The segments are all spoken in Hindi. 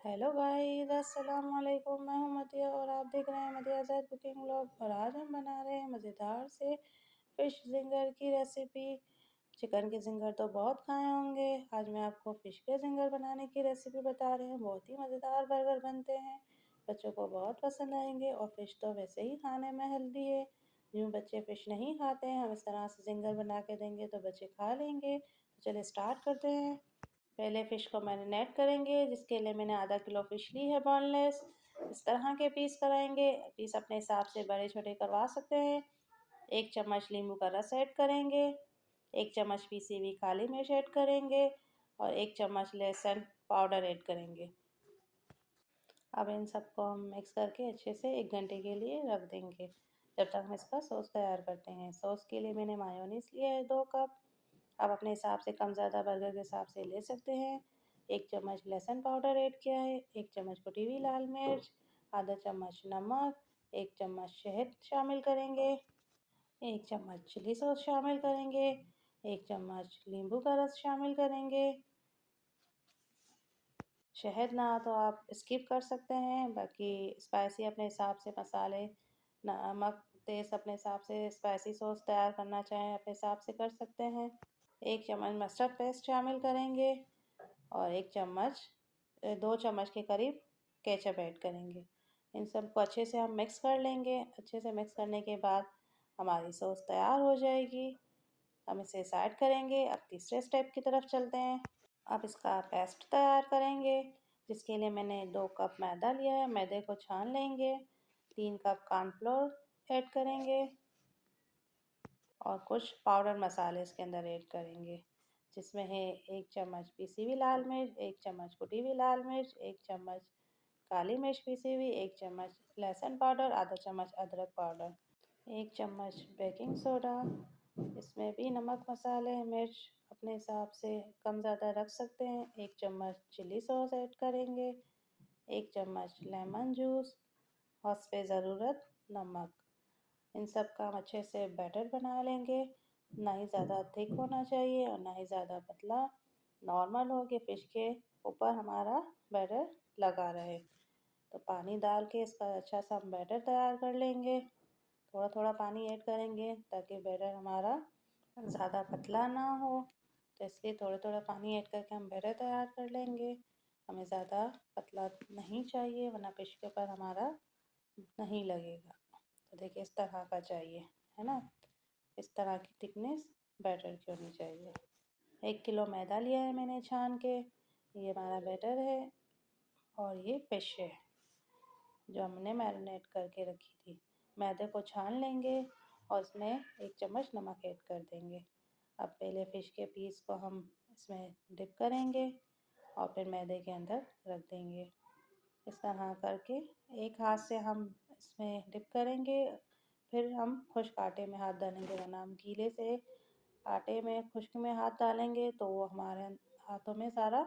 हेलो गाइस, अस्सलाम वालेकुम। मैं हूं मतिया और आप देख रहे हैं मतिया ज़ैद कुकिंग व्लॉग। और आज हम बना रहे हैं मज़ेदार से फ़िश ज़िंगर की रेसिपी। चिकन के ज़िंगर तो बहुत खाए होंगे, आज मैं आपको फ़िश के ज़िंगर बनाने की रेसिपी बता रहे हैं। बहुत ही मज़ेदार बर्गर बनते हैं, बच्चों को बहुत पसंद आएंगे। और फ़िश तो वैसे ही खाने में हेल्दी है। यूँ बच्चे फ़िश नहीं खाते हैं, हम इस तरह से ज़िंगर बना के देंगे तो बच्चे खा लेंगे। तो चलिए स्टार्ट करते हैं। पहले फ़िश को मैरिनेट करेंगे, जिसके लिए मैंने आधा किलो फ़िश ली है बोनलेस। इस तरह के पीस कराएंगे, पीस अपने हिसाब से बड़े छोटे करवा सकते हैं। 1 चम्मच नींबू का रस ऐड करेंगे, 1 चम्मच पीसी हुई काली मिर्च ऐड करेंगे और 1 चम्मच लहसुन पाउडर ऐड करेंगे। अब इन सबको हम मिक्स करके अच्छे से 1 घंटे के लिए रख देंगे, जब तक हम इसका सॉस तैयार करते हैं। सॉस के लिए मैंने मायोनीज़ लिया है 2 कप। आप अपने हिसाब से कम ज़्यादा बर्गर के हिसाब से ले सकते हैं। 1 चम्मच लहसुन पाउडर ऐड किया है, 1 चम्मच कुटी हुई लाल मिर्च, आधा चम्मच नमक, 1 चम्मच शहद शामिल करेंगे, 1 चम्मच चिली सॉस शामिल करेंगे, 1 चम्मच नींबू का रस शामिल करेंगे। शहद ना तो आप स्किप कर सकते हैं, बाकी स्पाइसी अपने हिसाब से मसाले, नमक, तेज़ अपने हिसाब से स्पाइसी सॉस तैयार करना चाहें अपने हिसाब से कर सकते हैं। 1 चम्मच मस्टर्ड पेस्ट शामिल करेंगे और 1 चम्मच 2 चम्मच के करीब केचप ऐड करेंगे। इन सबको अच्छे से हम मिक्स कर लेंगे। अच्छे से मिक्स करने के बाद हमारी सॉस तैयार हो जाएगी। हम इसे साइड करेंगे। अब तीसरे स्टेप की तरफ चलते हैं। अब इसका पेस्ट तैयार करेंगे, जिसके लिए मैंने 2 कप मैदा लिया है। मैदे को छान लेंगे, 3 कप कॉर्नफ्लोर ऐड करेंगे और कुछ पाउडर मसाले इसके अंदर ऐड करेंगे, जिसमें है 1 चम्मच पीसी हुई लाल मिर्च, 1 चम्मच कुटी हुई लाल मिर्च, 1 चम्मच काली मिर्च पीसी हुई, 1 चम्मच लहसुन पाउडर, आधा चम्मच अदरक पाउडर, 1 चम्मच बेकिंग सोडा। इसमें भी नमक, मसाले, मिर्च अपने हिसाब से कम ज़्यादा रख सकते हैं। 1 चम्मच चिली सॉस ऐड करेंगे, 1 चम्मच लेमन जूस, हौस पे ज़रूरत नमक। इन सब का हम अच्छे से बैटर बना लेंगे। ना ही ज़्यादा थिक होना चाहिए और ना ही ज़्यादा पतला, नॉर्मल हो कि फ़िश के ऊपर हमारा बैटर लगा रहे। तो पानी डाल के इसका अच्छा सा हम बैटर तैयार कर लेंगे। थोड़ा थोड़ा पानी ऐड करेंगे ताकि बैटर हमारा ज़्यादा पतला ना हो, तो इसलिए थोड़ा थोड़ा पानी ऐड करके हम बैटर तैयार कर लेंगे। हमें ज़्यादा पतला नहीं चाहिए, वरना फ़िश के ऊपर हमारा नहीं लगेगा। तो देखिए इस तरह का चाहिए, है ना। इस तरह की थिकनेस बैटर की होनी चाहिए। 1 किलो मैदा लिया है मैंने छान के, ये हमारा बैटर है और ये फ़िश है जो हमने मैरिनेट करके रखी थी। मैदे को छान लेंगे और इसमें 1 चम्मच नमक ऐड कर देंगे। अब पहले फ़िश के पीस को हम इसमें डिप करेंगे और फिर मैदे के अंदर रख देंगे। इस तरह करके एक हाथ से हम इसमें डिप करेंगे, फिर हम खुश्क आटे में हाथ डालेंगे, वरना हम गीले से आटे में खुश्क में हाथ डालेंगे तो वो हमारे हाथों में सारा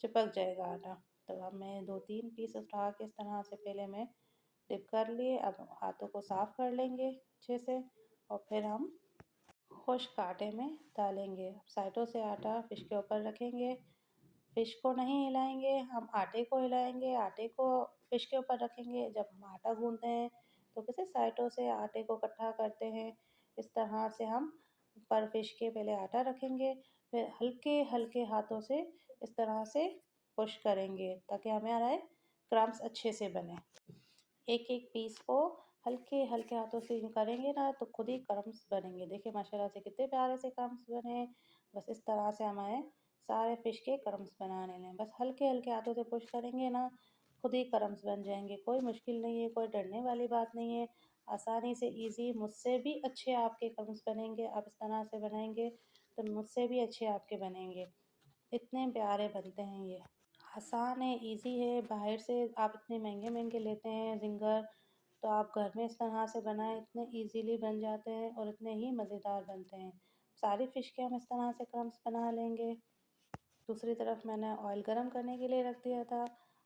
चिपक जाएगा आटा। तो अब मैं 2-3 पीस उठा के इस तरह से पहले मैं डिप कर लिए। अब हाथों को साफ़ कर लेंगे अच्छे से और फिर हम खुश्क आटे में डालेंगे। साइडों से आटा फ़िश के ऊपर रखेंगे, फ़िश को नहीं हिलाएंगे, हम आटे को हिलाएंगे, आटे को फ़िश के ऊपर रखेंगे। जब हम आटा गूंदते हैं तो कैसे साइडों से आटे को इकट्ठा करते हैं, इस तरह से हम ऊपर फ़िश के पहले आटा रखेंगे, फिर हल्के हल्के हाथों से इस तरह से पुश करेंगे ताकि हमारे क्रम्स अच्छे से बने। एक एक पीस को हल्के हल्के हाथों से करेंगे ना तो खुद ही क्रम्स बनेंगे। देखिए माशाल्लाह से कितने प्यारे से क्रम्स बने हैं। बस इस तरह से हमें सारे फ़िश के क्रम्स बनाने हैं। बस हल्के हल्के हाथों से पुश करेंगे ना, खुद ही क्रम्स बन जाएंगे। कोई मुश्किल नहीं है, कोई डरने वाली बात नहीं है। आसानी से ईज़ी, मुझसे भी अच्छे आपके क्रम्स बनेंगे। आप इस तरह से बनाएंगे तो मुझसे भी अच्छे आपके बनेंगे। इतने प्यारे बनते हैं ये। आसान है, ईज़ी है। बाहर से आप इतने महंगे-महंगे लेते हैं ज़िंगर, तो आप घर में इस तरह से बनाएँ, इतने ईज़िली बन जाते हैं और इतने ही मज़ेदार बनते हैं। सारी फ़िश के हम इस तरह से क्रम्स बना लेंगे। दूसरी तरफ मैंने ऑयल गरम करने के लिए रख दिया था।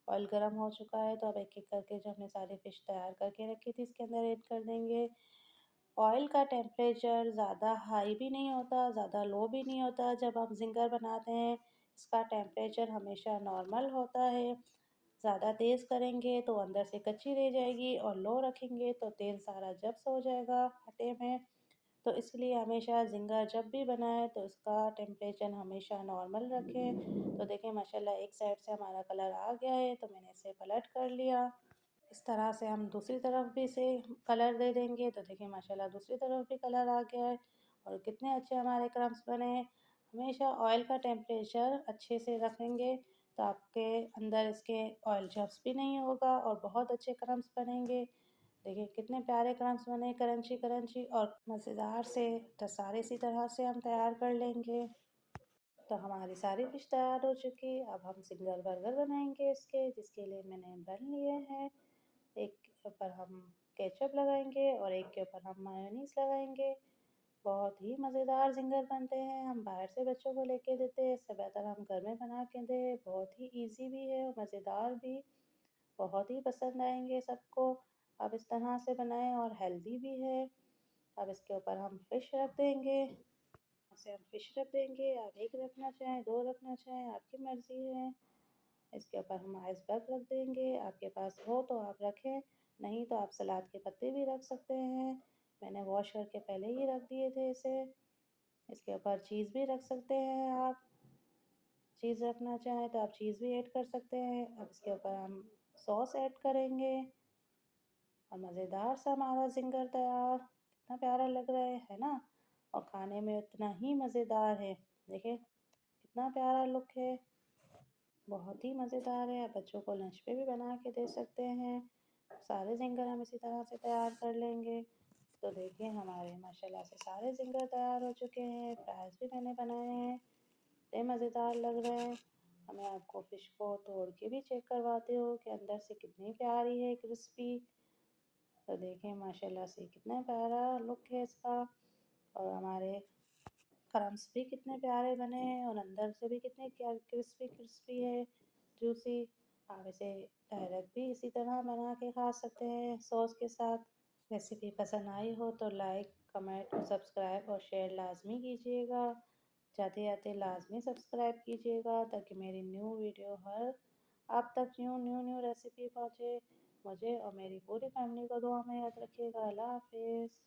ऑयल गरम हो चुका है तो अब एक-एक करके जो हमने सारी फ़िश तैयार करके रखी थी इसके अंदर ऐड कर देंगे। ऑयल का टेम्परेचर ज़्यादा हाई भी नहीं होता, ज़्यादा लो भी नहीं होता। जब आप ज़िंगर बनाते हैं, इसका टेम्परेचर हमेशा नॉर्मल होता है। ज़्यादा तेज़ करेंगे तो अंदर से कच्ची रह जाएगी और लो रखेंगे तो तेल सारा जब्स हो जाएगा आटे में। तो इसलिए हमेशा ज़िंगर जब भी बनाएँ तो इसका टेम्परेचर हमेशा नॉर्मल रखें। तो देखिए माशाल्लाह एक साइड से हमारा कलर आ गया है तो मैंने इसे पलट कर लिया। इस तरह से हम दूसरी तरफ भी इसे कलर दे देंगे तो देखिए माशाल्लाह दूसरी तरफ भी कलर आ गया है और कितने अच्छे हमारे क्रम्स बने हैं। हमेशा ऑयल का टेम्परेचर अच्छे से रखेंगे तो आपके अंदर इसके ऑयल जब्स भी नहीं होगा और बहुत अच्छे क्रम्स बनेंगे। देखिए कितने प्यारे क्रम्स बने क्रंची क्रंची और मज़ेदार से। तो सारे इसी तरह से हम तैयार कर लेंगे। तो हमारी सारी डिश तैयार हो चुकी। अब हम सिंगल बर्गर बनाएंगे इसके, जिसके लिए मैंने बन लिए हैं। एक के ऊपर हम केचप लगाएंगे और एक के ऊपर हम मायोनीज लगाएंगे। बहुत ही मज़ेदार ज़िंगर बनते हैं। हम बाहर से बच्चों को लेके देते हैं, इससे बेहतर हम घर में बना के दें। बहुत ही इजी भी है और मज़ेदार भी। बहुत ही पसंद आएंगे सबको। आप इस तरह से बनाएं और हेल्दी भी है। अब इसके ऊपर हम फिश रख देंगे। से हम फिश रख देंगे। आप एक रखना चाहें, दो रखना चाहें, आपकी मर्ज़ी है। इसके ऊपर हम आइसबर्ग रख देंगे। आपके पास हो तो आप रखें, नहीं तो आप सलाद के पत्ते भी रख सकते हैं। मैंने वॉश करके पहले ही रख दिए थे इसे। इसके ऊपर चीज़ भी रख सकते हैं आप। चीज़ रखना चाहें तो आप चीज़ भी ऐड कर सकते हैं। अब इसके ऊपर हम सॉस ऐड करेंगे और मज़ेदार सा हमारा ज़िंगर तैयार। कितना प्यारा लग रहा है ना? और खाने में उतना ही मज़ेदार है। देखिए कितना प्यारा लुक है। बहुत ही मज़ेदार है। आप बच्चों को लंच पे भी बना के दे सकते हैं। सारे ज़िंगर हम इसी तरह से तैयार कर लेंगे। तो देखिए हमारे माशाल्लाह से सारे ज़िंगर तैयार हो चुके हैं। फ्राइज़ भी मैंने बनाए हैं। इतने मज़ेदार लग रहे हैं। अब मैं आपको फ़िश को तोड़ के भी चेक करवाती हूँ कि अंदर से कितनी प्यारी है क्रिस्पी। तो देखें माशाल्लाह से कितना प्यारा लुक है इसका। और हमारे क्रम्स भी कितने प्यारे बने हैं और अंदर से भी कितने क्रिस्पी क्रिस्पी है, जूसी। आप इसे डायरेक्ट भी इसी तरह बना के खा सकते हैं सॉस के साथ। रेसिपी पसंद आई हो तो लाइक, कमेंट और सब्सक्राइब और शेयर लाजमी कीजिएगा। जाते जाते लाजमी सब्सक्राइब कीजिएगा ताकि मेरी न्यू वीडियो हर आप तक न्यू न्यू न्यू रेसिपी पहुँचे। मुझे और मेरी पूरी फैमिली को दुआ में याद रखिएगा। अल्लाह हाफिज़।